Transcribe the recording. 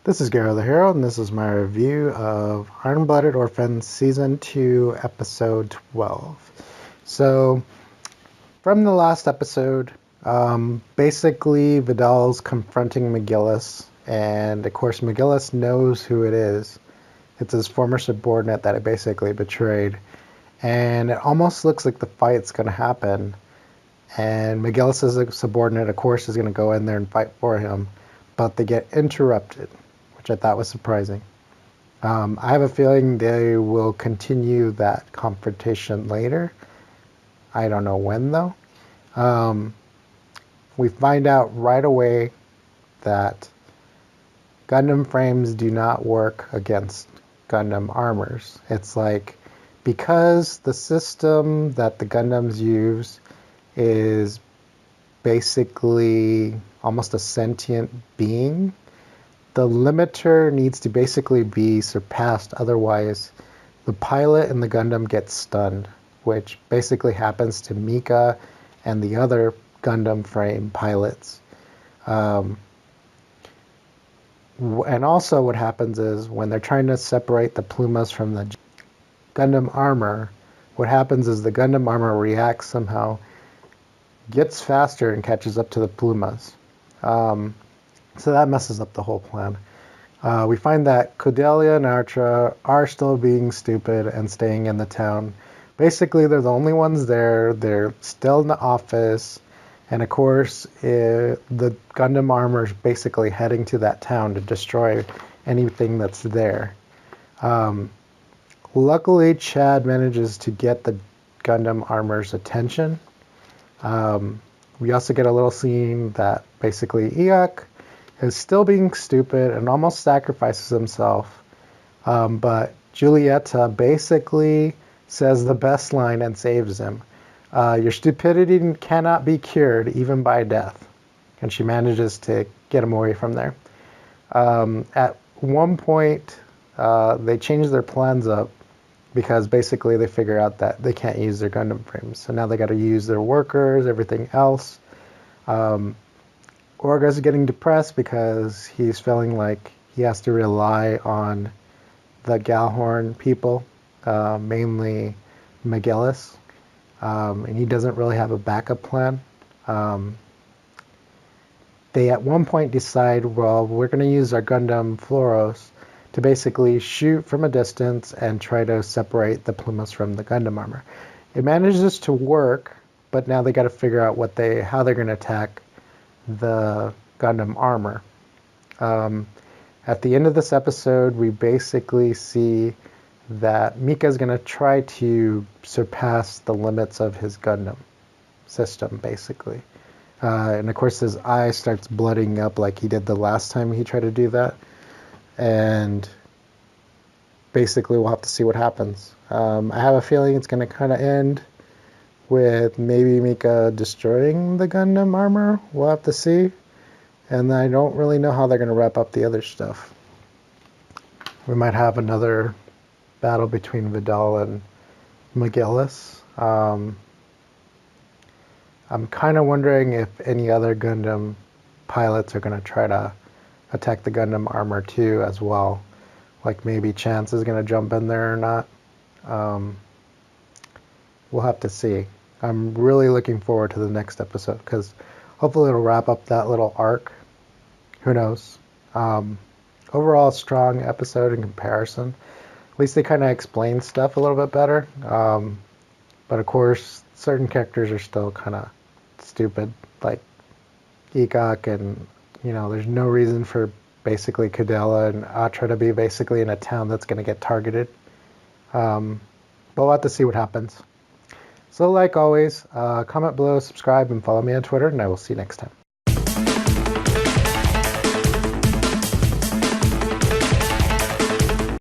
This is GerotheHero, and this is my review of Iron-Blooded Orphans Season 2, Episode 12. So, from the last episode, basically Vidal's confronting McGillis, and of course McGillis knows who it is. It's his former subordinate that it basically betrayed. And it almost looks like the fight's going to happen. And McGillis' subordinate, of course, is going to go in there and fight for him. But they get interrupted, which I thought was surprising. I have a feeling they will continue that confrontation later. I don't know when, though. We find out right away that Gundam frames do not work against Gundam armors. It's like, because the system that the Gundams use is basically almost a sentient being, the limiter needs to basically be surpassed. Otherwise, the pilot in the Gundam gets stunned, which basically happens to Mika and the other Gundam frame pilots. And also what happens is when they're trying to separate the plumas from the Gundam armor, what happens is the Gundam armor reacts somehow, gets faster, and catches up to the plumas. So that messes up the whole plan. We find that Cordelia and Archer are still being stupid and staying in the town. Basically, they're the only ones there. They're still in the office. And of course, the Gundam armor is basically heading to that town to destroy anything that's there. Luckily, Chad manages to get the Gundam armor's attention. We also get a little scene that basically Eok is still being stupid and almost sacrifices himself. But Julieta basically says the best line and saves him. Your stupidity cannot be cured even by death. And she manages to get him away from there. At one point, they change their plans up because basically they figure out that they can't use their Gundam frames. So now they got to use their workers, everything else. Orga's getting depressed because he's feeling like he has to rely on the Galhorn people, mainly McGillis, and he doesn't really have a backup plan. They at one point decide, well, we're going to use our Gundam Floros to basically shoot from a distance and try to separate the plumas from the Gundam armor. It manages to work, but now they got to figure out how they're going to attack the Gundam armor. At the end of this episode, we basically see that Mika's going to try to surpass the limits of his Gundam system, basically. And of course, his eye starts blooding up like he did the last time he tried to do that. And basically, we'll have to see what happens. I have a feeling it's going to kind of end with maybe Mika destroying the Gundam armor. We'll have to see. And I don't really know how they're going to wrap up the other stuff. We might have another battle between Vidal and McGillis. I'm kind of wondering if any other Gundam pilots are going to try to attack the Gundam armor too as well. Like maybe Chance is going to jump in there or not. We'll have to see. I'm really looking forward to the next episode because hopefully it'll wrap up that little arc. Who knows? Overall, strong episode in comparison. At least they kind of explain stuff a little bit better. But of course, certain characters are still kind of stupid, like Eok, and there's no reason for basically Cadella and Atra to be basically in a town that's going to get targeted. But we'll have to see what happens. So like always, comment below, subscribe, and follow me on Twitter, and I will see you next time.